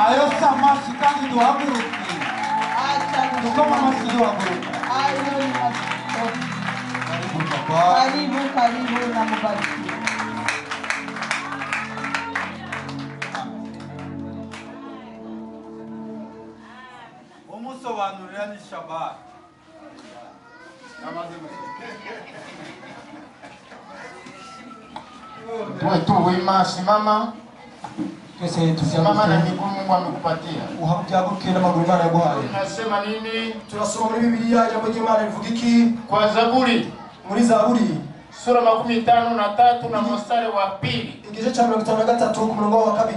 ayo samasi kandi duhaguruke dukoma amashyi duhaguruke. Karibu na mubarikiwe. Umusobanurira ni Shabbat. Tuwe wima, simama. Simama na miguu Mungu amekupatia. Uhaguruke n'amaguru Imana yaguhaye. Tunasema nini? Turasoma muri Bibiliya ijambo ry'Imana rivuga iki? Kwa Zaburi. Muri Zaburi sura 53 na mstari wa 2. igice cha 53 ku murongo wa 2.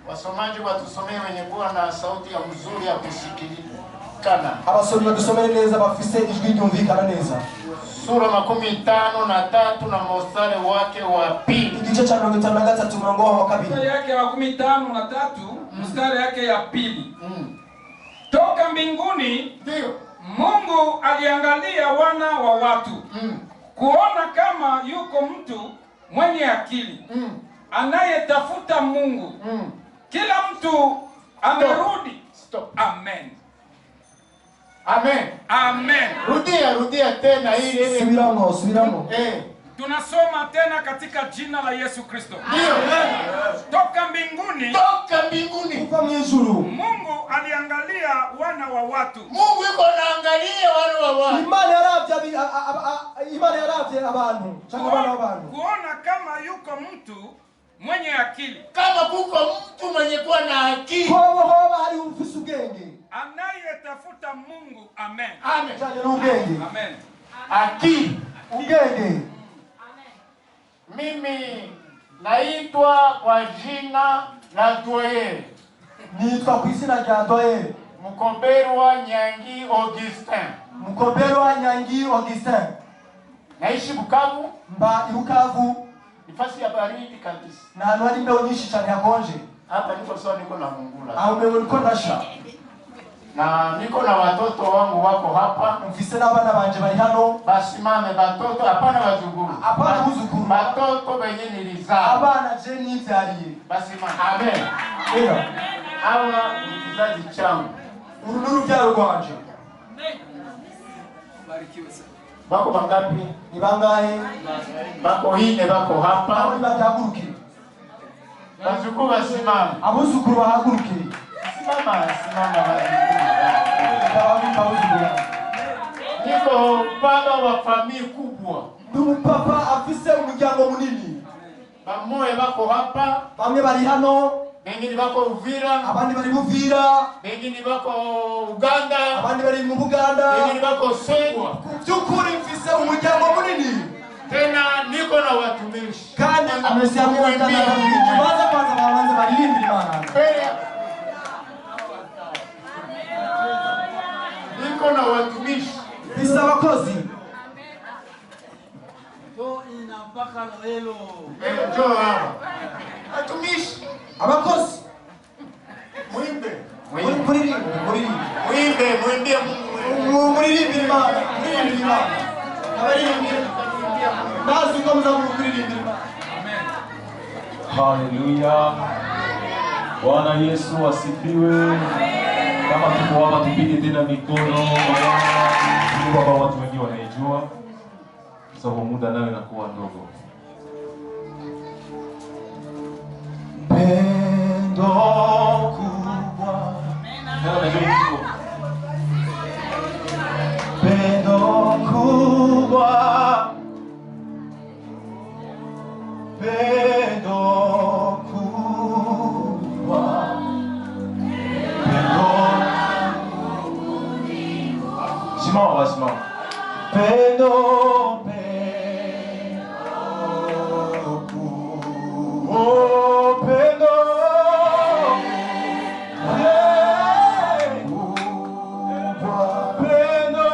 Wasomaji watusomee wenye kuwa na sauti ya mzuri ya kusikilizana. Abasomyi badusomere neza bafise ijwi ryumvikana neza. Sura 53 na mstari wake wa 2. Igice cha 53 murongo wa 2. Sura yake ya 53 mstari yake ya 2. Toka mbinguni ndio Mungu aliangalia wana wa watu kuona kama yuko mtu mwenye akili anayetafuta Mungu. Kila mtu amerudi. Stop. Amen. Amen. Amen. Rudia tena ile. Subiramo. Tunasoma tena katika jina la Yesu Kristo. Ndio. Toka mbinguni. Kuva mwijuru. Mungu aliangalia wana wa watu. Mungu yuko anaangalia wana wa watu. Imana yaravye abantu. Cyangwa abana b'abantu. Kuona kama yuko mtu mwenye akili. Kama kuko mtu mwenye kuwa na akili. Hoba hari ufise ubwenge. Anayetafuta Mungu. Amen. Amen. Amen. Akili. Ubwenge. Mimi naitwa kwa jina la Doye. Nitwa ku izina rya Doye. Mukomberwa Nyangi Augustin. Mukomberwa Nyangi Augustin. Naishi Bukavu. Mba Bukavu. Nifasi ya baridi kabisa. Na hano hari imbeho nyinshi cyane yakonje. Hapa niko sawa, niko na Mungula. Aho mbeho niko ndasha. Na niko na watoto wangu wako hapa. Mfise n'abana banje bari hano. Basimame watoto, hapana wazukuru. Hapana wazukuru. Watoto wenye nilizaa. Abana je nivyariye. Basimame. Amen. Ndio. Hawa ni kizazi changu. Urunuru byaro rwanje. Barikiwe sana. Bako bangapi? Ni bangahe? Bako hine bako hapa. Abo batahaguruke. Wazukuru basimame. Abuzukuru bahaguruke. Simama. Niko baba wa familia kubwa. Ndugu papa afise umuryango munini. Bamoye bako hapa. Bamwe bari hano. Bengine bako Uvira. Abandi bari Uvira. Bengine bako Uganda. Abandi bari mu Buganda. Bengine bako Songwa. Byukuri mfise umuryango munini. Tena niko na watumishi. Kandi amesiamua kwanza baanze baririmbira Imana. Niko na watumishi. Bisa abakozi. To inapaka lelo. Njoo hapa. Watumishi. Abakozi. Muimbe. Muririmbe Mungu. Muririmbira Imana. Abaririmbira. Nazi ko muzamuririmbira Imana. Haleluya. Bwana Yesu asifiwe. Kama tuko hapa tupige tena mikono. Mungu baba, watu wengi wanaijua. Sababu muda nayo inakuwa ndogo. Pendo kubwa. Pendo kubwa. Pendo kubwa. Simama, simama. Pendo kubwa. Oh, pendo kubwa. Pendo.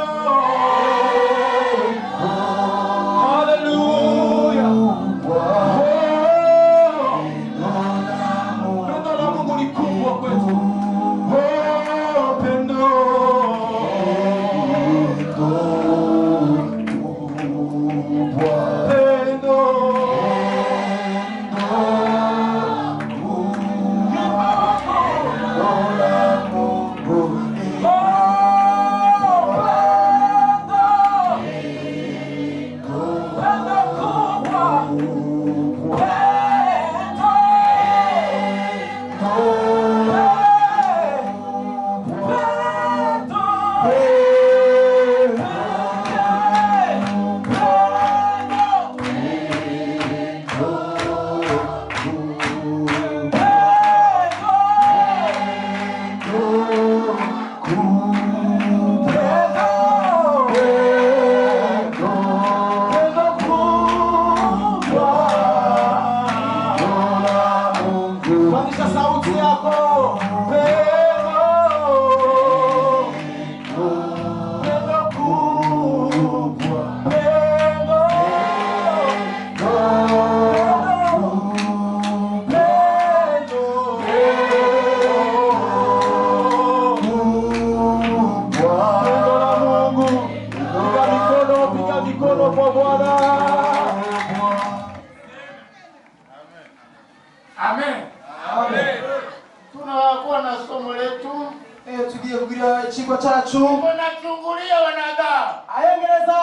Hallelujah. Pendo la Mungu ni kubwa kwetu. Oh, pendo. Inua mikono kwa Bwana. Amen. Amen. Tunakuwa na somo letu. Tugiye kugira ikigo cyacu. Tunachungulia wanadamu. Ayengereza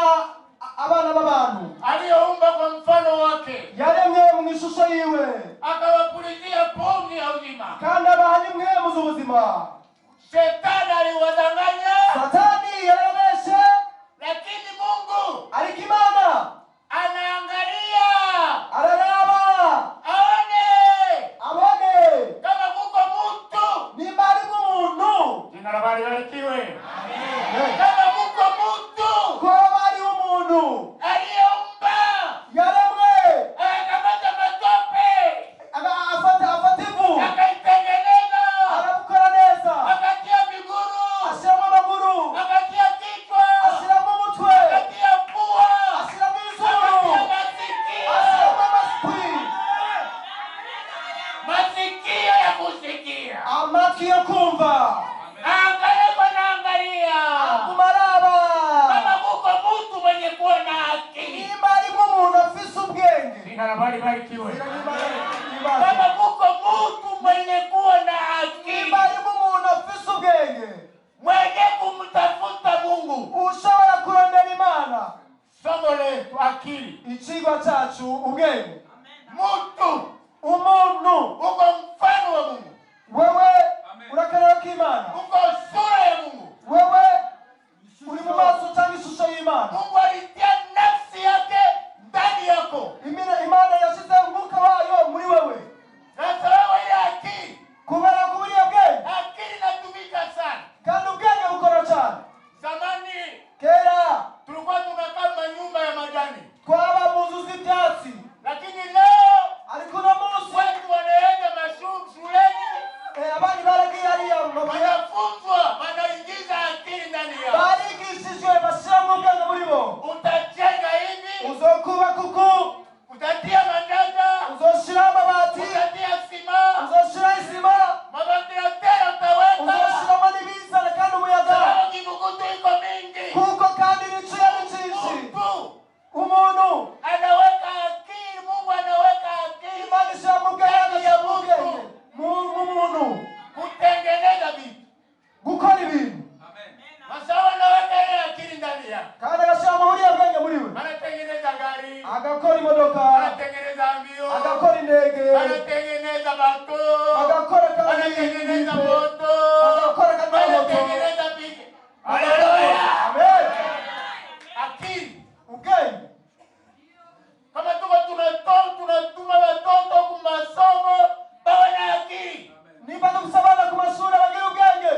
abana b'abantu. Aliyeumba kwa mfano wake. Yaremye mu ishusho yiwe. Akawapulizia pumzi ya uzima. Kandi abaha n'imwemu z'ubuzima. Shetani aliwadanganya. Satani yarabeshe. Lakini Mungu alikimana. Anaangalia. Araraba. Abone. Kama kuko mtu. Ni bali umuntu. Jina la Bwana libarikiwe. Amen. Kama kuko mtu. Kwa bali umuntu. Aliyeumba. Yaremwe. Akamata matope. Afativu. Akaitengeneza. Arabukora neza. Akatia miguru. Ashyiramo amaguru. Akatia kichwa. Ashyiramo umutwe. Akatia pua. Ashyiramo izuru. Akatia masikio. Ashyiramo amatwi. Masikio ya kusikia. Amatwi yo kumva. Angalia kwa naangalia. Kumaraba. Kama kuko mtu mwenye kuwa na akili. Niba arimo umuntu afise ubwenge. Jina la Bwana libarikiwe. Kama Kama kuko mtu mwenye kuwa na akili. niba arimo umuntu afise ubwenge. Mwenye kumtafuta Mungu. Ushobora kurondera Imana. Somo letu akili. Ikigo cyacu ubwenge. Mtu. Umuntu. Uko mfano wa Mungu. Wewe urakarara k'Imana. Uko sura ya Mungu. Wewe uri mu maso cyangwa ishusho y'Imana. Mungu alitia nafsi yake ndani yako. Imana yashyize umwuka wayo muri wewe. Sasa wewe ile akili. Kubera ko buriya bwenge. Akili inatumika sana. Kandi ubwenge bukora cyane. Zamani Kera tulikuwa tunakaa manyumba ya majani. twaba mu nzu z'ibyatsi. Lakini leo Ariko uno munsi watu wanaenda shuleni. abandi baragiye hariya mu mabuye. Wanafunzwa, wanaingiza akili ndani yao. Barigishijwe bashyiramo ubwenge muri bo. Utajenga hivi. Uzokubaka uku. Utatia mandaza. Uzoshiraho amabati. Utatia sima. Uzoshiraho isima. Mavantilatera utaweka. Uzoshiramo n'ibizana kandi umuyaga. Sababu kivukutu iko mingi. Kuko kandi ibicuya ni cyinshi. Mtu Umuntu anaweka akili. Mungu anaweka akili. Imana ishyiramo ubwenge agashyiramo ubwenge mu muntu. Kutengeneza vitu. Gukora ibintu. Masawa anaweka ile akili ndani yake. Kandi agashyiramo buriya bwenge muri we. Anatengeneza gari. Agakora imodoka. Anatengeneza mbio. Agakora indege. Anatengeneza bato. Agakora kandi Anatengeneza moto. Agakora kandi moto. Anatengeneza piki. Haleluya. Amen. Akili. Ubwenge. Kama tuko tunatuma watoto kwa masomo bawe na akili. Niba dusabana ku mashuri bagira ubwenge.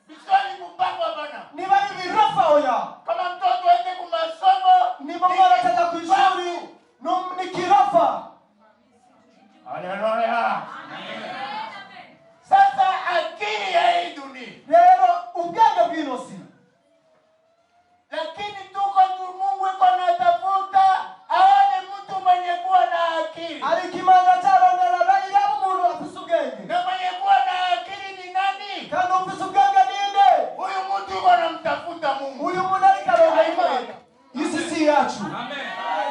Biswali kupangwa bana. Niba ibirofa oya. Kama mtoto aende kwa masomo, Niba mwana ataka ku ishuri ni kirofa. haleluya. Sasa akili ya hii dunia. Rero ubwenge bw'inosi. Lakini tuko Mungu iko anatafuta aone mtu mwenye kuwa na akili. Ariko Imana cyarondera bayira umuntu afise ubwenge. Na mwenye kuwa na akili ni nani? Kandi ufise ubwenge ninde? Huyu mtu yuko anamtafuta Mungu. Uyu muntu ariko arondera Imana. Isi si yacu.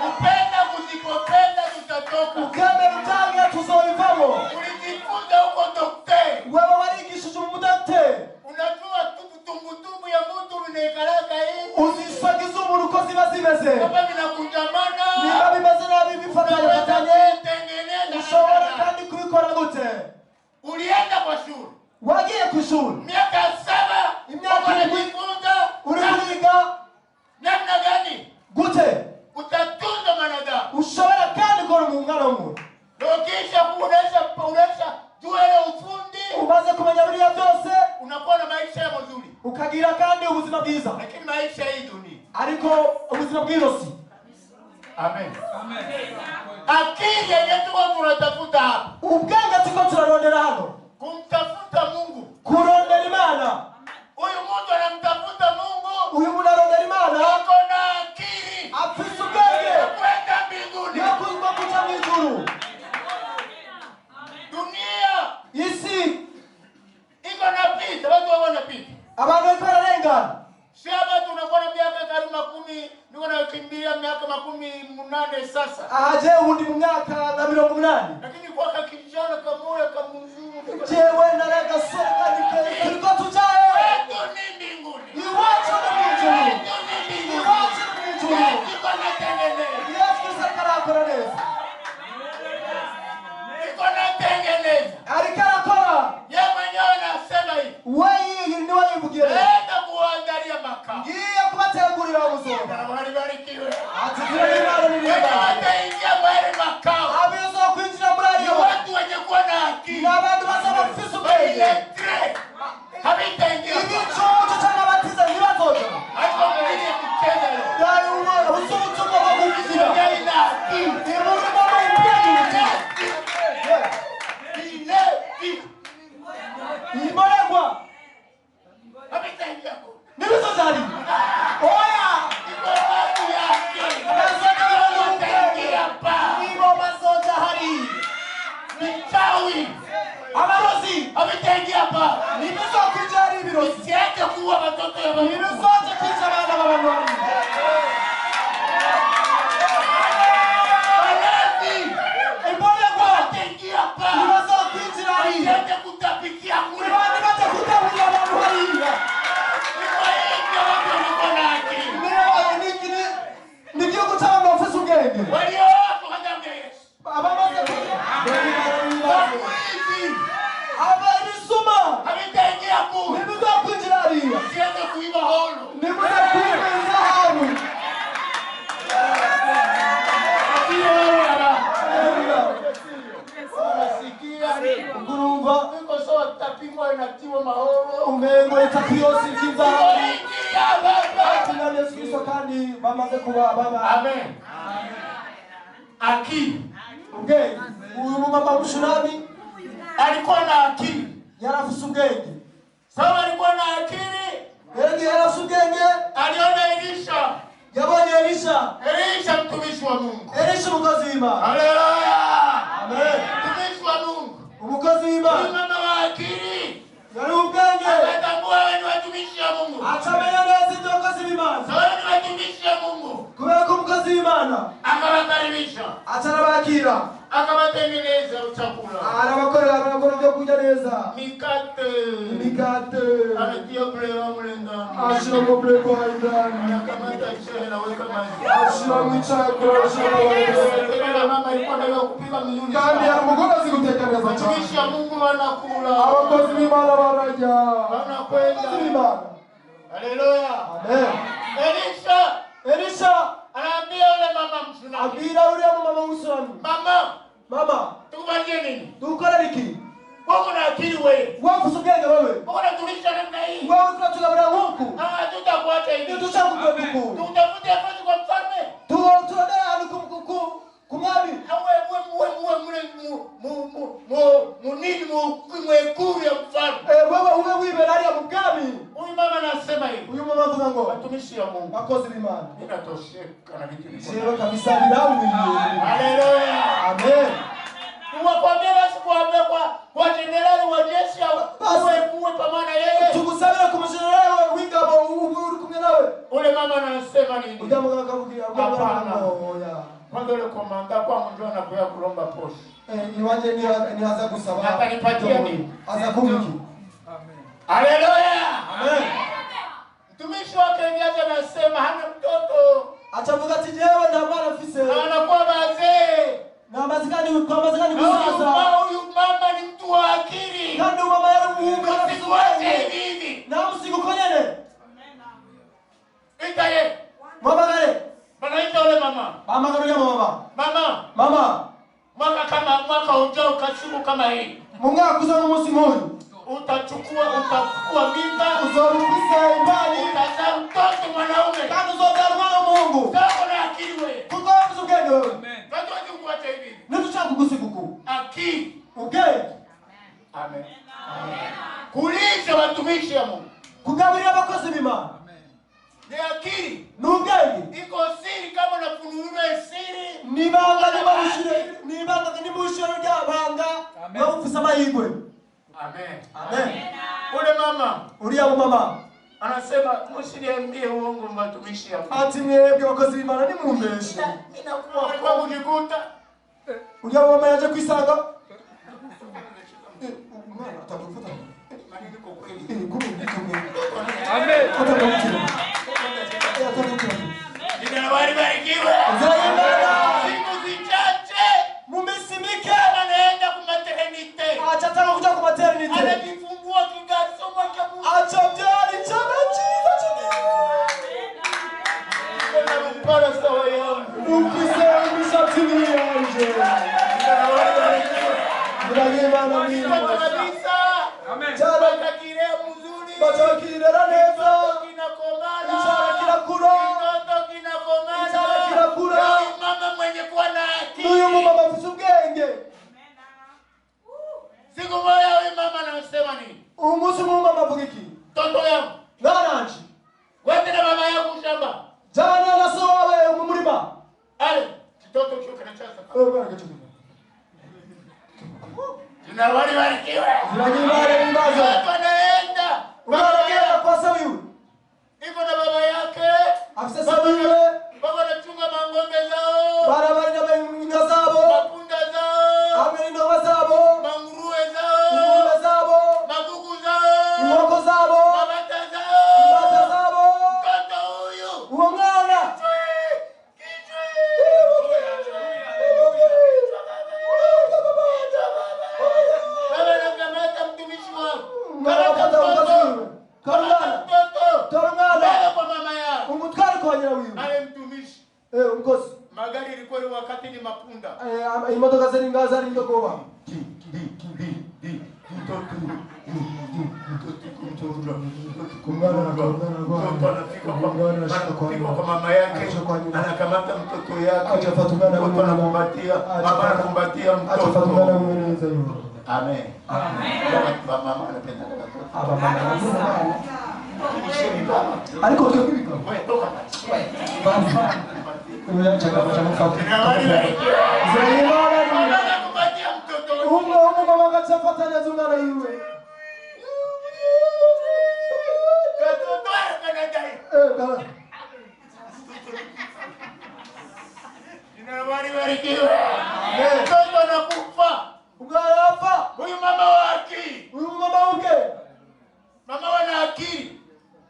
Kupenda kusipopenda tutatoka. Ukemera utange tuzoivamo. Ulijifunza huko daktari. Wewe warigishije umudokiteri. Unajua tumbutumbu ya mtu unaekalaka hivi. Uzishagiza umuntu uko ziba zimeze. Kama vinakunjamana. Niba bimeze nabi bifatanye. Ushobora kandi kubikora gute? Ulienda kwa shule. Wagiye ku ishuri. Miaka 7. Imyaka unajifunza. uri kwiga Namna gani? gute? Utatunza manadamu. Ushobora kandi gukora mu mwana w'umuntu. Lokisha kuonesha jua ile ufundi. Umaze kumenya buriya byose. Unakuwa na maisha mazuri. Ukagira kandi ubuzima bwiza. Lakini maisha hii dunia. Ariko ubuzima bw'inosi. Amen. Amen. Akili yenye tuko tunatafuta hapa. Ubwenge tuko turarondera hano. Kumtafuta Mungu. Kurondera Imana. Huyu mtu anamtafuta Mungu. Uyu muntu arondera Imana. Iko na akili. Afise ubwenge. Kwenda mbinguni. Yakuzwa kuja mu ijuru. Dunia. Isi. Iko na pita. Watu wako na pita. Abantu bariko bararengana. Si hapa tunakuwa na miaka karibu 10. Niko na kimbia kuingia miaka 18 sasa. aje undi mu myaka na 80. Lakini kwa kijana kamoya kamzungu. Jewe naleka soka niko tujaye. Wetu ni mbinguni. Iwacho ni mbinguni. Wetu ni mbinguni. Iwacho ni mbinguni. Yesu anatengeneza. Yesu sakara koraneza. Niko natengeneza. Arikarakora. Yeye mwenyewe anasema hivi. Wewe ni wewe mbugira. Enda kuangalia makao. Ngiye kubategurira ubuzoga. Na wali barikiwe. Atitira imana ni Wewe nini? wataingia mahali makao. Abizo kwinjira muri Ni ariyo. watu wenye kuwa na akili. N'abantu basaba fisu bwenge. Habitaingia. Ibicucu cy'abatiza ntibazoga. Hapo mwenye kucheza leo. Yari umwana usubutumo bwo kugira. Yeye na akili. Imuri mo mpegi. Iboregwa. Habitaingia. Nibizo zari. Oya. Iko watu ya akili. Habitaingia pa. Ibo masoja hari. Mchawi. Abarozi. Habitaingia pa. Nibizo kujari ibirozi. Usiache kuwa watoto ya Mungu. Nibizo kwica abana b'abantu bari. Iboregwa. Habitaingia pa. Nibizo kwinjira hari. Usiache kutapikia kule. Nibandi bate kutabura abantu hariya. Iwaingia watu walikuwa na akili. Ni igihugu cy'abantu bafite ubwenge. Walio wako hajamja Yesu. Abamaze abarisuma Habitaingia kule. nibizo kwinjira hariya. Usiache kuiba holo. Nibizo kwinjira hamu. Kurumva Niko sawa tapimwa inatiwa mahoro. umengo itakiyosi kiza. Ingia baba. Tunamye Yesu Kristo kandi bamaze kuba baba. Amen. Akili. Ubwenge. Uyu mumama Mushurami Alikuwa na akili. yarafise ubwenge. Sawa alikuwa na akili. Yari yarafise ubwenge. Aliona Elisha. Yabonye Elisha. Elisha mtumishi wa Mungu. Elisha umukozi w'Imana. Haleluya. Amen. Mtumishi wa Mungu. Umukozi w'Imana. Mama wa akili. Yari ubwenge. Akatambua wewe ni watumishi wa Mungu. Acamenya neza ibyo abakozi b'Imana. Sawa ni watumishi wa Mungu. Kubera ko umukozi w'Imana Akawakaribisha. acarabakira. Akawatengeneza chakula. Arabakorera abagore byo kurya neza. Mikate. Imikate. Anatia bre wa mlenda. Ashira mu breko haidani. Anakamata chai na weka maji. Ashira mu chakula. Ashira mu Mama alikuwa anataka kupika milioni. kandi yari umugore azi guteka neza cyane. Watumishi wa Mungu wanakula. Abakozi b'Imana bararya. Wanakwenda. Abakozi b'Imana. Haleluya. Amen. Elisha Anaambia yule mama Mshunami. abwira uriya mumama w'Umushurami. Mama, Tukufanyie nini? dukorera iki? Wewe una akili wewe. Wafuse ubwenge wewe. Wewe unatulisha namna hii. Wewe tunatugabira nk'uku. Tutakuacha hivi. Ntitushakugwetuku. Tutafute nafasi kwa mfalme. Turodera hano ku mwami. Munini mwekuru ya mfalme. Wewe uwe wibera hariya mu bwami. Huyu mama anasema hivi. Uyu mama avuga ngo Watumishi wa Mungu. bakozi b'Imana. Inatosheka na vitu hivi. Sio kabisa bilawi. Haleluya. Amen. Tuwakwambia basi kuambia kwa jenerali wa jeshi uwe pamoja na yeye. Tugusabira ku mujenerali w'ingabo uri kumwe nawe. Ule mama anasema nini? Ujamuganga akavugira oya. Kwanza ule komanda kwa mjua na kuya kulomba posho. Iwanje ni haza gusaba. Atanipatia nini? Aza kumiki. Amen. Haleluya. Amen. Mtumishi wake Eliaza anasema hana mtoto. Achavuga ati jewe nda mwana mfise. Na anakuwa bazee. Na mazikani kwa mazikani kuzaza. Huyu mama ni mtu wa akili. Kandi mama yari muumbe Usikuache hivi. na msikukonyene. Itaye. Mama gale. Banaita ule mama. Mama garuya mama. Mama. Mwaka ujao kasiku kama hii. Munga kuza mu musi moyo. Utachukua mimba. Uzorufise imani. Utazaa mtoto mwanaume. Kandi uzobera mwana Mungu. Sasa na akili wewe. Kuko mzugenge wewe. Watu wakuacha hivi. Nituchaka kukusikuku. Akili. Okay. Amen. Kulisha watumishi wa Mungu. Kugabirira abakozi b'Imana. Ni akili. Nubwenge. Iko siri kama unafunulwa siri. Nibanga ni mushiro ry'abanga. Bamufisa amahirwe. Amen. Amen. Ule mama. Uriya mama. Anasema msiniambie uongo mtumishi hapa. Ati mwebwe abakozi b'Imana ni mumbeshe. Inakuwa kwa kujikuta. Ujya mama yaje kwisanga. Mwana atakufuta. Manini kwa kweli. Amen. Jina la libarikiwe. Siku zichache Mumesimike. anaenda kwa maternite. Acha taka kuja kwa maternity. Anajifungua kigasomo cha Mungu. Acha mjali chana chiza chini. Para sawa yangu. Ukisema tini yanje. Muragimana mimi. Kabisa. Amen. Batakirea mzuri. Batakirera neza. Kinakomana. Ishara kinakura. Kitoto kinakomana. Ishara kinakura. Huyu mama mwenye kuwa na akili. Huyu mama afisa ubwenge. Siku moja huyu mama anasema nini? Umunsi mu mama avuga iki? Toto yangu. Naranje. Wende na mama yangu shamba. Jana na so wawe mu murima. Ale, kitoto kio kinachasa. Bwana gachuka. Jina la libarikiwe. Muragimana mbazo. Watu anaenda. Unarogea kwa sawa yule. Iko na baba yake. Afisa sawa yule. Baba anachunga mangombe zao. Barabara na minga zabo. Mapunda zao. Ameni no zabo. Manguruwe zao. Ngombe zabo. Makuku zao. Ngoko zabo. Mabata zao. Mbata zabo. Mtoto huyu. Uwo mwana. Baba anakamata mtumishi wangu. Mwanapata ukazuri. Karungana. Karungana. Baba kwa mama yao. Umutware kwa nyina wiwe. Ale mtumishi. Umukozi. Magari ilikuwa wakati ni mapunda. Imodoka zari ngaza ari ndogoba. Kwa mama yake anakamata mtoto yake mtoto anakumbatia mama anakumbatia mtoto. Amen. Mama anapenda watoto. Ariko twebwe Wewe toka. Anakumbatia mtoto. mama kachafatanya zungana iwe. Katoto anadai. Kala. Jina la libarikiwe. Mtoto anakufa. Ugarafa. Huyu mama wa akili. Uyu mama uke. Mama wana akili.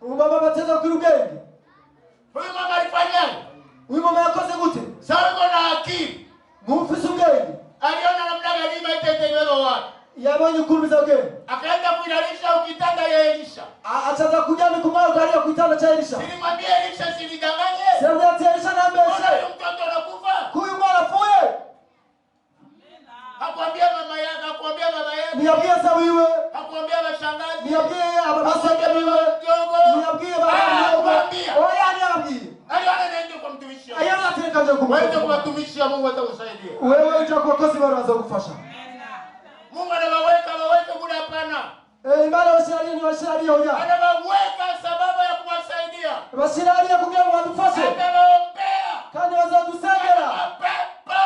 Uyu mama bateza kwirugenge. Huyu mama alifanyaje? Uyu mama yakoze gute? Sawa na akili. Mufise ubwenge. Aliona namna gani maitetemeko wapi? Yabonye ukurumiza ubwenge. Akaenda kuilalisha ukitanda ya Elisha. Achaza kujani kumwao kalia kuitana cha Elisha. Nilimwambia Elisha silidanganye. Sema ya Elisha na mbeshe. Huyu mtoto anakufa. Huyu mwana fuye. Hakuambia mama yake, hakuambia baba yake. Niambie sawiwe. Hakuambia mashangazi. Niambie ababasa Hakuambia kiwe. mdogo. Niambie baba mdogo. Hakuambia. Oya niambie. Aliona nende kwa mtumishi. Ayana tena nje Wewe kwa kumwao. mtumishi wa Mungu atakusaidia. Wewe utakuwa kosi baraza kufasha. Mungu anawaweka kule hapana. Imana wasirali ni wasirali hoja. Anawaweka sababu ya kuwasaidia. Wasirali ya kugira ngo badufashe. Anawaombea. Kandi bazadusengera. Mapepo.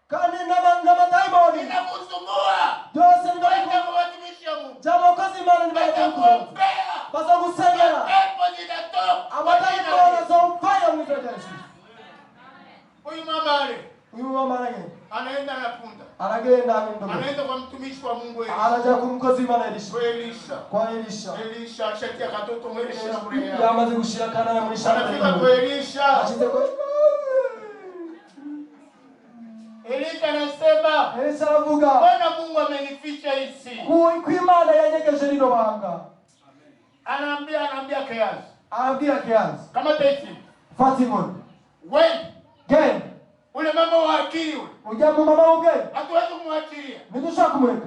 Kandi n'ama daimoni. Inakusumbua. Byose ni bari Kwenda kwa watumishi wa Mungu. Jamo kozi Imana ni bari kuvuga. Anakuombea. Bazagusengera. Mapepo zinatoka. Amadaimoni zomfaya mu izina rya Yesu. Huyu mama ale. Uyu mama aragenda. Anaenda na punda. Aragenda ndo. Anaenda kwa mtumishi wa Mungu Elisha. Anaja kumkozi Imana Elisha. Kwa Elisha. Kwa Elisha. Elisha ashatia katoto mwelesha kule yao. Yamaze gushira kana ya muri shamba. Anafika kwa Elisha. Ashite kwa Elisha anasema, Elisha aravuga. Bwana Mungu amenificha hisi. Ku Imana yanyegeje rino banga. Anaambia Gehazi. Abwira Gehazi. Kama taifa. Fatimon. Wewe Gen. ule mama wa akili ule. Ujambo mama uge. Hatuwezi kumwachilia. Nidusha kumweka.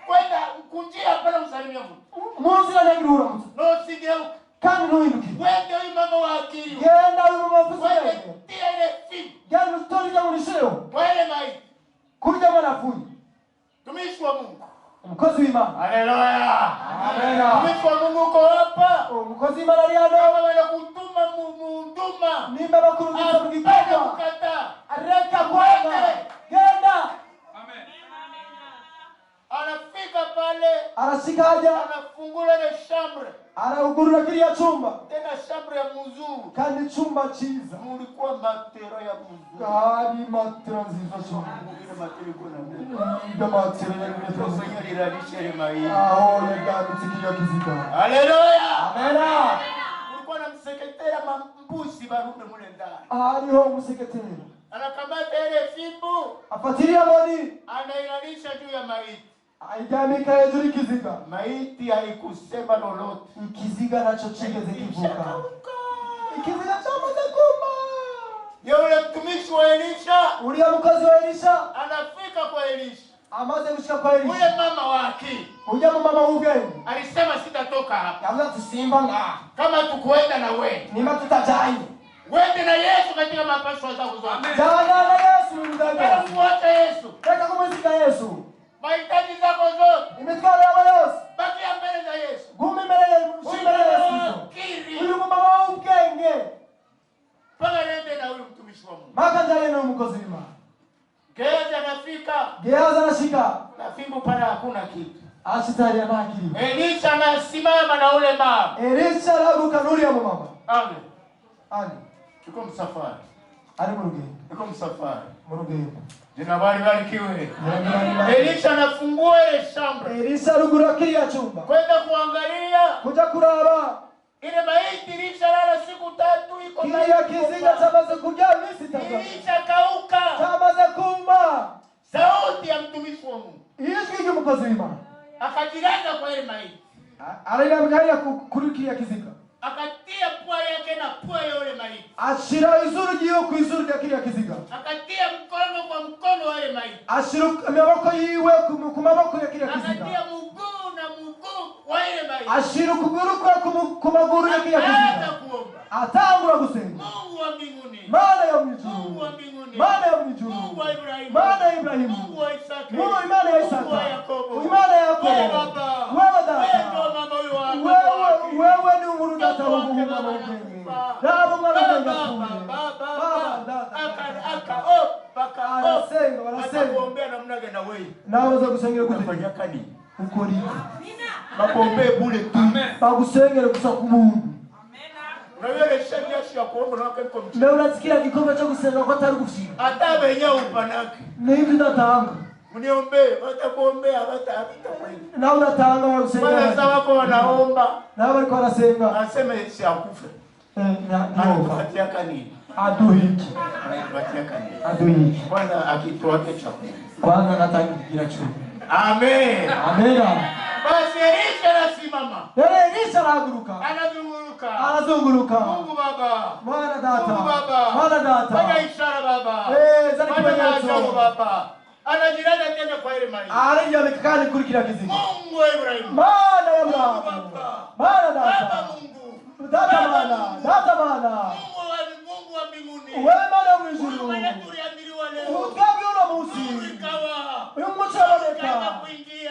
Kwenda kunjia hapana msalimia mtu. Munzira nyangirura mtu. No sigeuka. Kandi nuhinduki. Wende huyu mama wa akili. Genda uyu mama ofisi Wende yake. tia ile fimu. Genda story ya munisheo. Wale maiti. Kurya mwanafunzi. Tumishi wa Mungu. Umukozi w'Imana. Haleluya. Amena. Tumishi wa Mungu uko hapa. Umukozi w'Imana ari hano. Kama wanakutuma muunduma. Nimba bakurudisha mu Hapana gikorwa. kukataa. Areka kwenda. Genda. Amen. Anafika pale. Arashika haja. Anafungula ile shambre. Araugurura kiriya chumba. Tena shamba ya mzuri. Kandi chumba chiza. Mulikuwa matera ya mzuri. Kari matera nziza chumba. Ile matera iko na mbele. Ndio matera ya Ndio ilalisha ile mai. Aho yagarutse kiriya kiziga. Haleluya. Amena. Kulikuwa na msekretari mambusi barume mule ndani. Hariho umusekretari. Anakamata ile fimbo. Afatilia moni. Anailalisha juu ya maiti. Aigamika hejuru ikiziga. Maiti haikusema lolote. Ikiziga nacho chigeze kivuka. Ikiziga chamaze kuma. Yule mtumishi wa Elisha, Uriya mkozi wa Elisha anafika kwa Elisha. amaze gushika kwa Elisha. Ule mama wake Ujya mu mama w'ubwenge. alisema sitatoka hapa. Yavuze ati simba nga. Kama tukuenda na wewe. Nima tutajaye. Wende na Yesu katika mapasho zako zote. Jana na Yesu mudanga. Kama muache Yesu. Reka kumuzika Yesu. Mahitaji zako zote. Imetwala ya Yesu. Bakia mbele za Yesu. Gume mbele ya Yesu. Kiri. Uyu mama w'ubwenge. Panga nende na huyu mtumishi wa Mungu. Maka njale na umukozi w'Imana. Gehazi anafika. Gehazi anashika. Na fimbo pale hakuna kitu. Ashitari anakiri. Elisha anasimama na ule mama. Elisha araruka n'uriya mu mama. Amen. Ani. Tuko msafari. Ari mu rugendo. Tuko msafari. Mu rugendo. Jina barikiwe. Elisha anafungua ile shamba. Elisha arugura kiriya chumba. Kwenda kuangalia. Kuja kuraba. Ile maiti ilishalala siku 3 iko na kiriya kiziga chamaze kurya misi 3. Ilishakauka. Chamaze kumba. Sauti ya mtumishi wa Mungu. Ijwi ry'umukozi w'Imana. Akajiraza kwa ile maiti. Arayamgalia kuri kiriya kiziga. Akatia pua yake na pua ya ile maiti. Ashira izuru ryiwe ku izuru rya kiriya kiziga. Akatia mkono kwa mkono wa ile maiti. Ashira amaboko yiwe ku maboko ya kiriya kiziga. Akatia mguu na mguu wa ile maiti. Ashira ukuguru kwa ku maguru ya kiriya kiziga. Atangura gusenga. Mungu wa mbinguni. Mana ya mwijuru. Mungu wa mbinguni. Mana ya mwijuru. Mungu wa Ibrahimu. Mana ya Ibrahimu. Mungu wa Isaka. Mungu Imana ya Isaka. Mungu wa Yakobo. Imana ya Yakobo. Wewe baba. Wewe dada. Wewe ndo mama huyo wako. Wewe ni umuru data wa Mungu mama mwenye. Rabo mwana mwenye kuni. Baba dada. Wanasenga, wanasenga. Kuombea namna gani na wewe? Naweza kusengera Unafanya kani? ukuri. Nakuombea bure tu. Bagusengera gusa ku muntu. Unaweza shanya ya kuomba na kwa mtu. Leo unasikia kikombe cha kusenga kwa tari kufika. Hata wenyewe upanake. Ni hivi natanga. Mniombe, watakuombea hatakwenda. Na unatanga wa kusenga. Wale wako wanaomba. Na wale kwa nasenga. Anasema si akufe. Na Anakupatia kanini? aduhiki. Anakupatia kanini? Aduhiki. Kwanza akitoa chakula. Kwanza natangira chuo. Amen. Amena. Basi Elisha anasimama. Elisha anaguruka. Anazunguruka. Mungu Baba. Mwana data. Mungu Baba. Mwana data. Fanya ishara Baba. Zani Fanya kwenye maajabu Baba. Anajirada tena kwa ile mali. Arija mikakani kuri kila kiziga. Mungu wa Ibrahimu. Mana ya Abrahamu. Mana data. Baba Mungu. Data mana. Data mana. Mungu wa mbinguni. Wewe mana ya mwijuru. Mungu anayetuambiwa leo. Utgabi uno musi. Ikawa. Uyu muco yaboneka. Kaanza kuingia.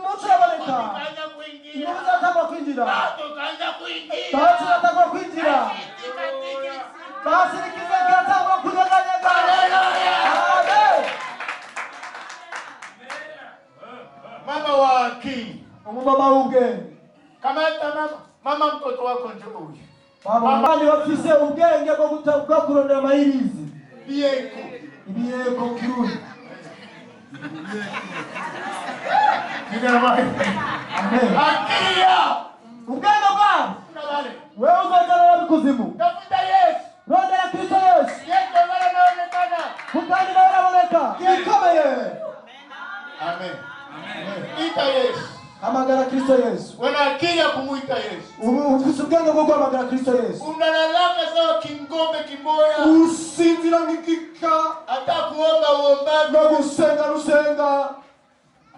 Muco yaboneka. Kaanza kuingia. Inuza kama kuinjira. Bado kaanza kuingia. Basi nataka kuinjira. Basi nikizenga tangu kunyaganyega. Amen. Mama wa akili. Umumama unge. Kamata mama mtoto wako njoo huyu. Mama ni wafise ubwenge bwo gutabwa kurondera mahirizi. Bieko. Ibiyeko kirundi. Ndio mama. Amen. Akia. Ubwenge bwa. Nabale. Wewe uzajana na kuzimu. Tafuta Yesu. Rondera Kristo Yesu. Yesu anaonekana. Kukani na anaoneka. Ikomeye. Amen. Ita Yesu. Amagara Kristo Yesu. Wana akili ya kumuita Yesu. Ufise ubwenge bwo guhamagara Kristo Yesu. Unalalaka sawa kingombe kiboya. Usinzira ngikika. Hata kuomba uombaji. No gusenga rusenga.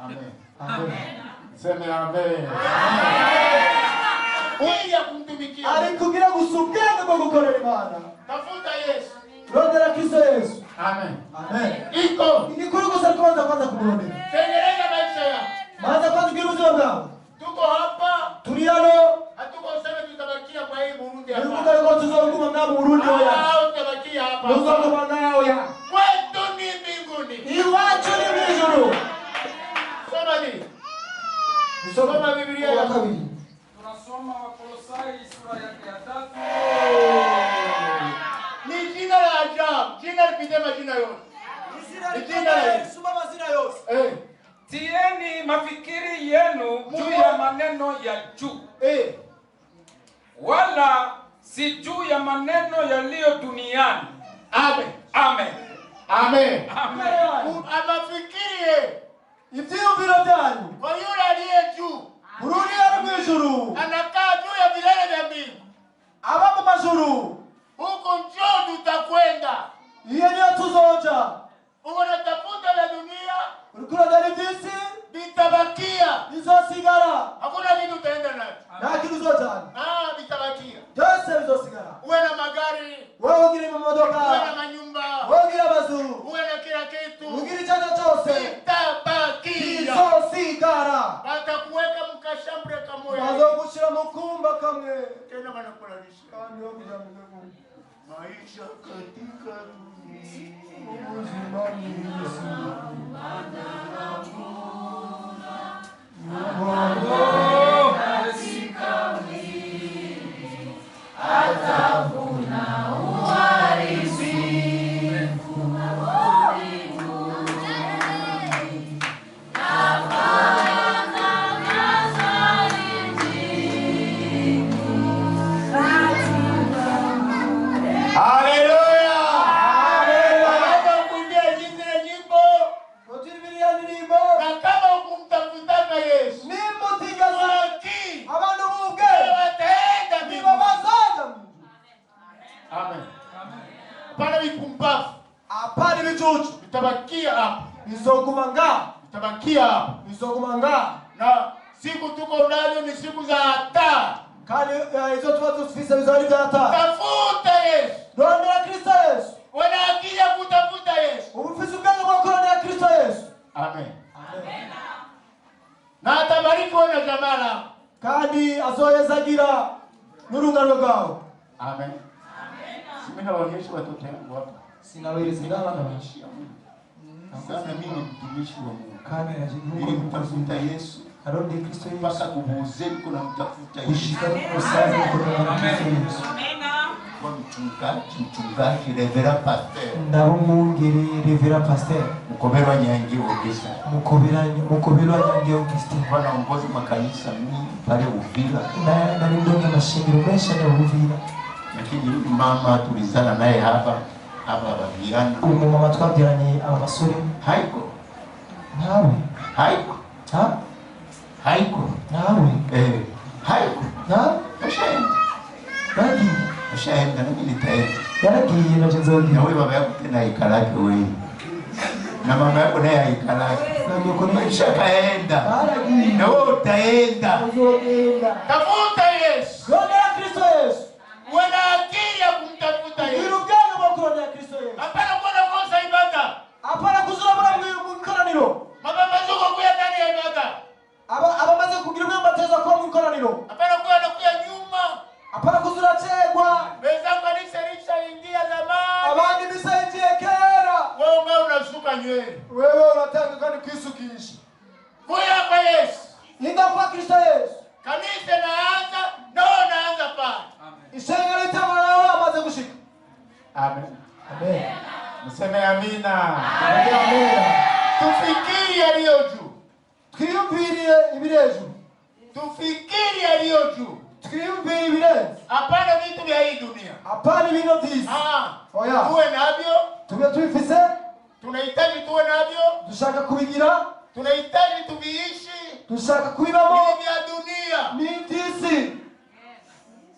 Amen. Amen. Sema amen. Ili ya kumtumikia. Ari kugira gusubwenge bwo gukorera Imana. Tafuta Yesu. Rondera Kristo Yesu. Amen. Amen. Iko. Ikikuru gusa kwanza kumurondera. Tengeneza maisha yako. Maana kwanza kiruzo bwao. Tuko hapa. Turi hano. Hatuko sema tutabakia kwa hii Burundi hapa. Bivuga yuko tuzoguma na Burundi oya. Tutabakia hapa. Tuzoguma nao ya. Kwetu ni mbinguni. Iwacu ni mwijuru. Soma nini? Soma Biblia yako. Tunasoma pide majina yote. Izina likaye suma mazina yose. Tieni mafikiri yenu juu ya maneno ya juu. Wala si juu ya maneno yaliyo duniani. Amen. Amen. Amen. Amen. Amafikiri ivyiyumviro vyanyu kwa yule aliye juu. Ururi ari mwijuru. Anakaa juu ya vilele vya mbingu. Aba mu majuru. Huko njoo tutakwenda. Iyo niyo tuzoja. Unatafuta vya dunia. Urikura dari visi. Bitabakia. Bizosigara. Hakuna kitu utaenda nacho. Nta kitu uzojana. Bitabakia. Byose bizosigara. Uwe na magari. Wewe ugire mu modoka. Uwe na manyumba. Wewe ugire amazu. Uwe na kila kitu. Ugire icyo cyose. Bitabakia. Bizosigara. Batakuweka mkashambre kamoya. Bazogushira mu kumba kamwe. Tena banakulanisha. Kandi yo kuja mu gihugu. Maisha katika dunia. Ubuzima n'isi. Na siku tuko ndani ni siku za hatari. Kandi hizo tuwatu tufisa vizuri vya hatari. Tafuta Yesu. Rondera Kristo Yesu. Wana akili ya kutafuta Yesu. Ubufisi ubwenge bwo kurondera Kristo Yesu. Amen. Amen. Na atabariki wana jamala. Kandi azoyezagira n'urungano rwawe. Amen. Simena waonyesha watoto wangu hapa. Sinaweza ngala na maisha. Sasa mimi ni mtumishi wa Mungu. Kandi ili mtafuta Yesu. Arode Kristo Yesu. Mpaka kubuuzeni kuna mtafuta Yesu. Kushikana kusali kuna Kristo Yesu. Kwa mchungaji Revera Pasteur. Ndabo mungeri Revera Pasteur. Mkoberwa Nyange Ogesa. Mkoberwa Nyange Ogesa. Kwa naongoza makanisa mingi pale Uvira. Na nindonge mashingiro menshi ya Uvira. Lakini mama tulizana naye hapa babiana. Mama twabyaranye aba basore. Haiko. Nawe. Haiko. Ha? Haiko. Nawe. Haiko. Na? Ashaenda. Nani? Ashaenda nani nitaenda. Yaragiye na Jenzoni. Na wewe baba yako tena ikalake wewe. Na mama yako naye ikalake. Na yuko ni maisha kaenda. Yaragiye. Na wewe utaenda. Uzoenda. Tafuta Yesu. Rondera Kristo Yesu. Wana akili ya kumtafuta Yesu. Irugano bwo kurondera Kristo Yesu. Hapana kuona kosa ibada. Hapana kuzura bora mu ikoraniro. Mabambazuko kuya ndani ya ibada. Abamaze kugira umwambateza kwa mu ikoraniro. Hapana kuya nakuya nyuma. Hapana kuzura chegwa. Beza kanisa lishaingia zamani. Abandi bisaingie kera. Wewe unasuka nywele. Wewe unataka gani kisukisha? Kuya kwa Yesu. Inga kwa Kristo Yesu. Kanisa naanza na naanza pale. Ishengero itabara amaze gushika. Amen. Amen. Mseme amina. Amen. Tufikiri yaliyo juu. Twiyumviriye ibirejo. Tufikiri yaliyo juu. Twiyumviriye ibirejo. Hapana vitu vya hii dunia. Hapana ibintu vy'isi. Oya. Tuwe navyo. Tube tubifise. Tunahitaji tuwe navyo. Dushaka kubigira. Tunahitaji tubiishi. Dushaka kubibamo. Ni vya dunia. Ni iby'isi.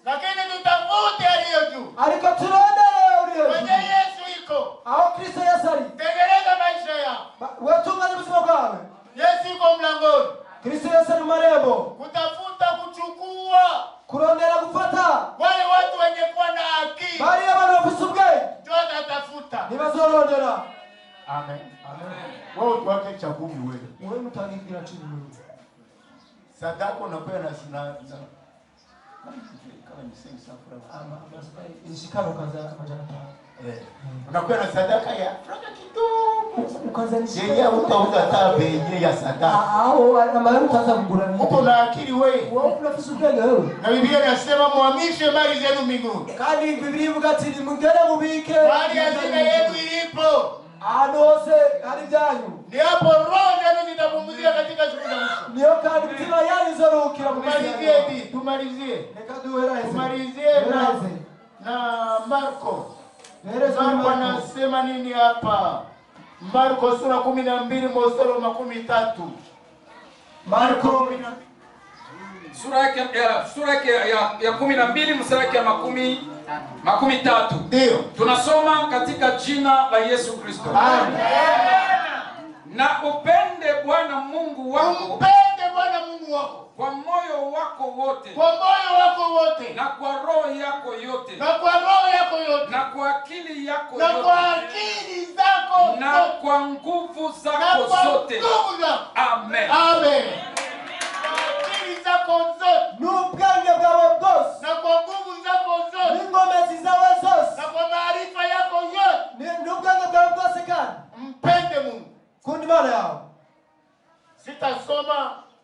Lakini tutafute yaliyo juu. Ariko turondere uriyo. Kwenye Yesu iko. Aho Kristo Yesu ari. Tengeneza maisha yako. Watunganye ubuzima bwawe. Yesu iko mlangoni. Kristo Yesu ari marembo. Kutafuta kuchukua. Kurondera gufata. Wale watu wenye kuwa na akili. Bari abantu bafite ubwenge. Ndio atatafuta. Ntibazorondera. Amen. Wewe tuwake cha 10 wewe. Wewe mutagira 10 wewe. Sadaka unapewa na kama ni sensa Ishikano kaza majana. unapewa na sadaka ya franga kidogo. Yeye utauza tabe yenyewe ya sadaka. Uko na akili wewe. Na Biblia inasema muhamishe mali zenu mbinguni. Mali hazina yenu ilipo. Ni hapo roho zenu zitapumzika katika siku za mwisho. Tumalizie na Marko. Marko anasema nini hapa? Marko sura 12 mstari wa 13. Marko sura yake ya 12 mstari wa 13. Ndio. Tunasoma katika jina la Yesu Kristo. Amen. Na upende Bwana Mungu wako. Upende Bwana Mungu wako kwa moyo wako wote. Kwa moyo wako wote. Na kwa roho yako yote. Na kwa roho yako yote. Na kwa akili yako yote. Na kwa akili zako na kwa nguvu zako zote. Amen. Amen. Akili zako zote. N'ubwenge bwawe bwose. Na kwa nguvu zako zote. N'ingomezi zawe zose. Na kwa maarifa yako yote. N'ubwenge bwawe bwose kandi. Mpende Mungu. Kundi Imana yawe.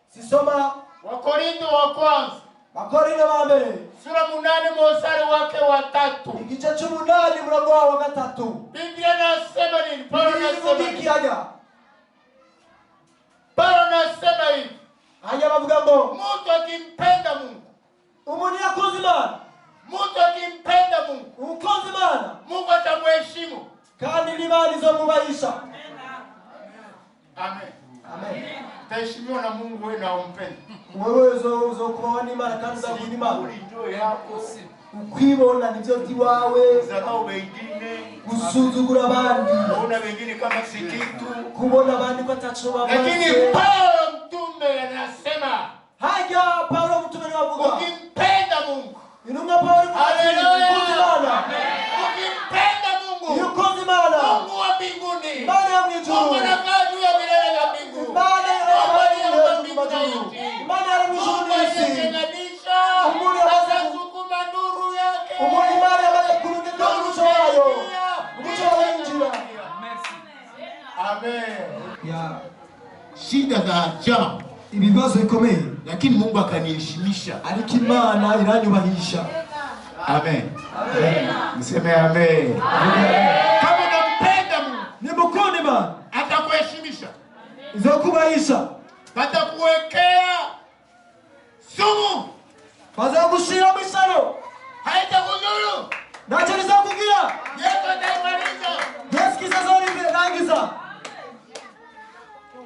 Sisoma Wakorintho wa kwanza. Wakorintho wa mbere. Sura 8 mstari wake wa 3. Igice cy'umunani murongo wa 3. Biblia inasema nini? Paulo anasema hivi. Haya bavuga ngo mtu akimpenda Mungu. Umuntu yakoze Imana. Mtu akimpenda Mungu. Ukoze Imana. Mungu atamheshimu. Kandi n'Imana izomubahisha. Amen. Amen. Utaheshimiwa na Mungu wewe na umpende. Wewe uzokubaho n'Imana kandi uzakunda Imana. Ndio yako si. Ukwibona nivyo tiwawe. Zakao wengine. Gusuzugura abandi. Kuona wengine kama si kitu. Kubona abandi ko ataco bamaze. Lakini Paulo mtume anasema. Haja Paulo mtume anavuga. Ukimpenda Mungu. Inunga Paulo. Haleluya. Ukimpenda Mungu. Yuko Imana. Mungu wa mbinguni. Imana ya mwijuru. Mungu anakaa juu ya milele ya mbingu. Imana ya mbinguni. Imana ya mwijuru nisi. Mungu anasukuma nuru yake. Mungu Imana ya kurudia nuru wayo. Mwisho wa injili. Amen. Ya shida za ajabu. Ibibazo bikomeye. Lakini Mungu akaniheshimisha. Ariko Imana iranyubahisha. Amen. Amen. Mseme amen. Kama unampenda Mungu, ni mukunda Imana, atakuheshimisha. Izokubahisha. Atakuwekea sumu. Bazagushira misaro. Haitakudhuru. Nacho nizakugira. Yesu ataimaliza. Yesu kisazori rangiza.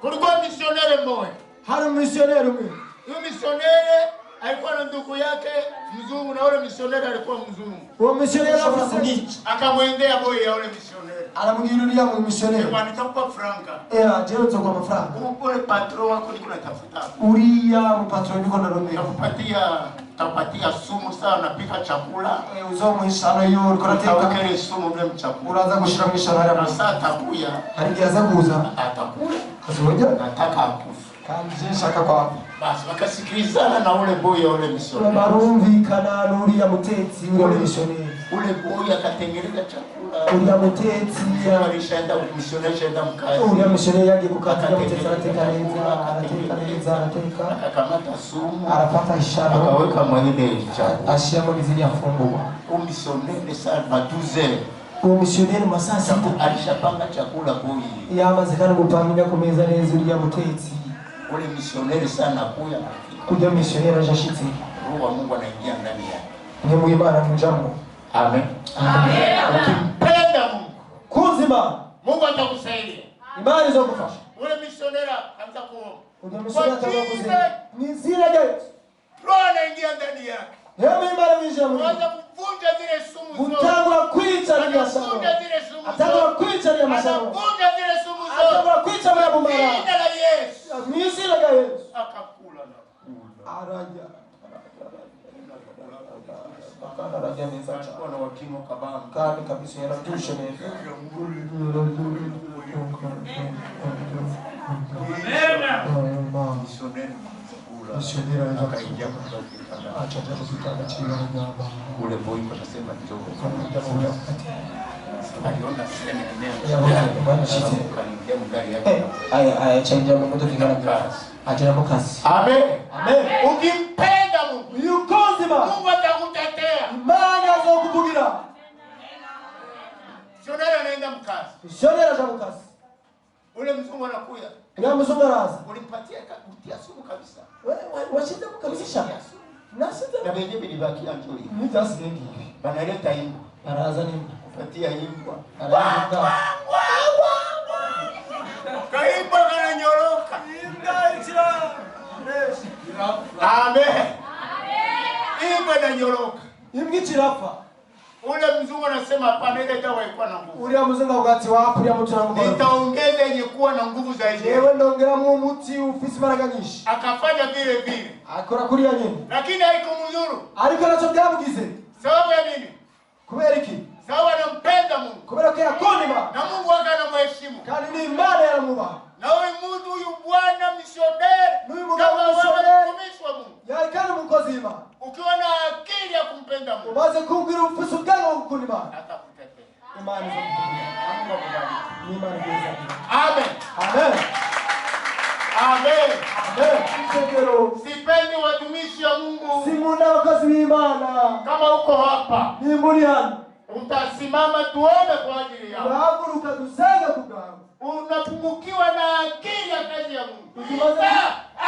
Kulikuwa misionere mmoja. Hari misionere mmoja. Huyo misionere alikuwa na ndugu yake mzungu na yule misionere alikuwa mzungu. Huyo misionere afasanichi. Akamwendea boy ya yule misionere. Alamugiriria mu misionere. Kwa nitakupa franka. Jero toko mafranka. Ule patron wako niko natafuta. Uriya mu patron niko narondera. Takupatia sumu sana napika chakula. Uzomuhishano yo ukorateka kile sumu vile mchakula. Uraza gushira mwishano hari amasa. Sasa atakuya. Hari gihe azaguza. Atakula. Kazoja nataka akufa. Kandi shaka kwa. Basi wakasikilizana na ule boy ya ule misioneri. Barumvikana n'uriya mutetsi ule misioneri. Ule boy akatengeneza chakula. Uriya mutetsi alishaenda misioneri shaenda mkazi. Uriya misioneri yagiye kukatira mutetsi arateka neza. Akakamata sumu. Arapata ishara. Akaweka mwene chakula. Ashiyamo bizili yafungwa. Misioneri sana maduze. Uwo misioneri masasa alishapanga chakula boy. Yamaze kandi gupanga ku meza neza uriya mutetsi. Ule misioneri sana kuya. Kuja misioneri ajashitse. Roho wa Mungu anaingia ndani yake. Ni muimana mjambo. Amen. Amen. Ukimpenda Mungu, kuzima Mungu atakusaidia. Imani zokufasha. Ule misioneri anza kuomba. Ule misioneri atakusaidia. Ni zile gate. Roho anaingia ndani yake. Hebu imani mjambo. Anza kuvunja zile sumu zote. Utangwa kuicha ni mashauri. Kuvunja zile sumu zote. Atangwa kuicha ni mashauri. Kuvunja zile sumu zote. Atangwa kuicha mambo mara. Jina la Yesu. Misi la Yesu. Akakula na kula. Araja. Wana wakimo kabanga. Kani kabisa yanatusha ni. Amen. Misioneri akaingia kwa acha kupita chini ya ngamba. Ule boy anasema njoo. Aliona sema Ya bwana shite. Aya change mu moto kigana. Ajira mukasi. Amen. Amen. Ukimpenda Mungu, yukozima Mungu atakutetea. Imana azokuvugira. Shonera anaenda mkazi. Shonera za mukasi. Ule mzungu anakuja. Ule mzungu anaanza. Ulimpatia kutia sumu kabisa. Wewe washinda kabisa. Nasita na benye bilibaki anjuri. Ni just nyingi. Banaleta imbo. Baraza nimbo. Kupatia imbo. Baraza. Kaimbo kananyoroka. Amen. Imbo inanyoroka. Imbi chirafa. Ule mzungu anasema hapana, ile dawa ilikuwa na nguvu. Ule mzungu wakati wapo ya mtu na nguvu. Nitaongeza yenye kuwa na nguvu zaidi. Yewe ndongera mu muti ufisi maraganisha. Akafanya vile vile. Akora kuriya nyine. Lakini haikumzuru. Ariko nacho byamugize. Sababu ya nini? Kubera iki? Sababu anampenda Mungu. Kubera ko yakondima. Na Mungu wake anamheshimu. Kandi ni Imana yaramubaha. Na huyu mtu huyu bwana missionary kama mtumishi wa Mungu. Yari kandi umukozi w'Imana. Ukiwa na akili ya kumpenda Mungu. Umaze kumbwira ufise ubwenge bwo gukunda Imana. Atakutetea. Imana izokutetea. Mungu akubariki. Ni Imana nziza. Amen. Amen. Amen. Amen. Shekero. Sipendi watumishi wa Mungu. Simuna wakazi w'Imana. Kama uko hapa. Ni muri hano. Utasimama tuombe kwa ajili yao. Urahaguruka dusenge kubwawe. Unapungukiwa na akili ya kazi ya Mungu. Ukimaze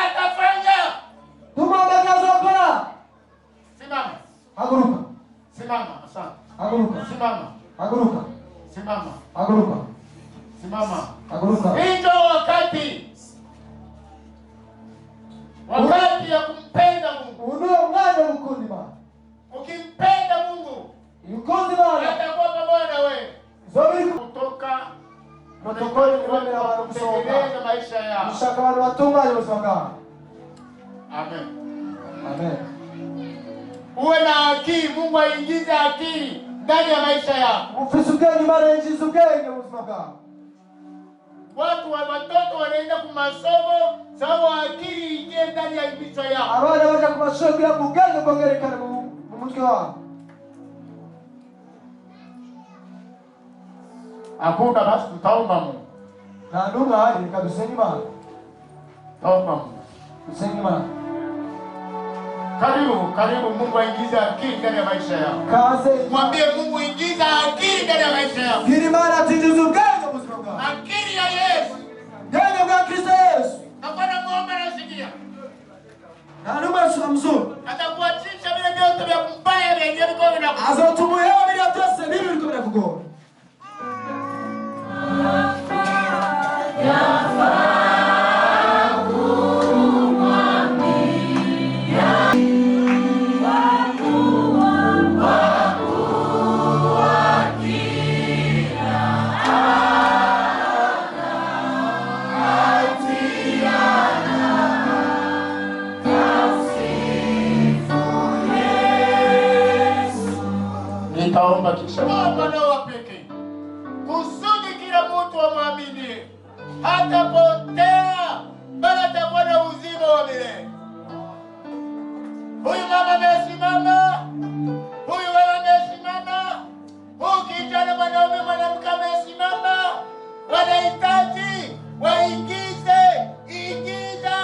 atafanya. tumombe kazi okora. Simama. Haguruka. Simama. Asante. Haguruka. Simama. Haguruka. Simama. Haguruka. Simama. Haguruka. Ndio wakati ya kumpenda Mungu. Undio mwanya gukunda Imana. Ukimpenda Mungu, yukoze Imana atakuwa pamoja na wewe. Zobiri Kutoka protokoli kuomera abantu gusohoka. kutengeneza maisha yao. Ushaka abantu batunganye ubuzima bwabo. Amen. Amen. Uwe na akili, Mungu aingize akili ndani ya maisha yako. Ufise ubwenge, Imana yinjiza ubwenge mu buzima bwabo. Watoto wanaenda kwa masomo sababu akili ingie ndani ya vichwa yao. Abana baje ku mashuri kugira ngo ubwenge bwongerekane mu mutwe wabo. Hakuna, basi tutaomba Mungu. Nta n'umwe ahari, reka dusenge Imana. Tutaomba Mungu. Dusenge Imana. Karibu Mungu aingize akili ndani ya maisha yao. Kaze. Mwambie Mungu ingiza akili ndani ya maisha yao. Gira Imana atinjiza ubwenge mu buzima bwabo. Akili ya Yesu. Ubwenge bwa Kristo Yesu. Hapana muombe na sikia. Nta n'umwe ashobora mzuri. Atakuachisha vile vyote vya kumbaya vya nyewe kwa vinakuwa. Azotumuyeho biriya byose bibi biriko birakugora. Nitaomba kisha Bwana wa pekee kusudi kila mtu amwaminie hatapotea bali atakuwa na uzima wa milele. Huyu mama amesimama, huyu wewe amesimama, huyu kijana mwanaume mwanamke amesimama. Wanahitaji waingize ingiza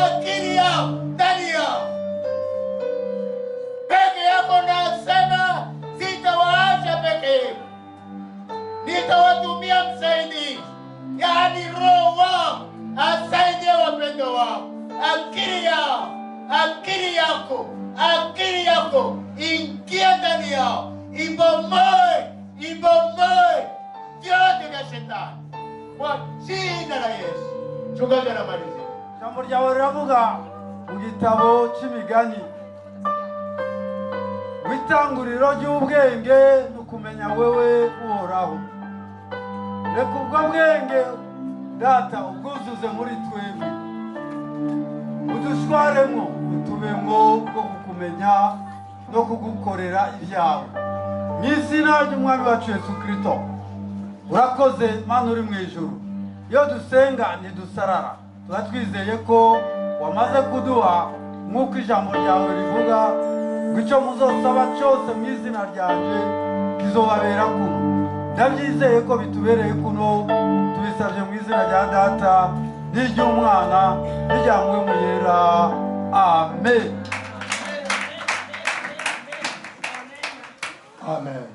akili yao ndani yao. Peke yako nasema sitawaacha peke, nitawatumia msaidizi, yaani Roho wao asaidie wapendo wao. Akili yako ingia ndani yao, ibomoe vyote vya shetani kwa jina la Yesu. Chungaji anamalizia. Jambo ryawe riravuga mu gitabo cy'imigani, witanguriro ry'ubwenge n'ukumenya wewe uhoraho. Reka ubwo bwenge data ubwuzuze muri twebwe, udushwaremo utubemo bwo kukumenya no kugukorera ibyawe, mu izina ry'umwami wacu Yesu Kristo. Urakoze Mana uri mu ijuru. Iyo dusenga ntidusarara, tuba twizeye ko wamaze kuduha nk'uko ijambo ryawe rivuga ngo icyo muzosaba cyose mu izina ryanje kizobabera kuno. ndabyizeye ko bitubereye kuno tubisabye mu izina rya data n'iry'umwana n'irya mpwemu yera amen. Amen.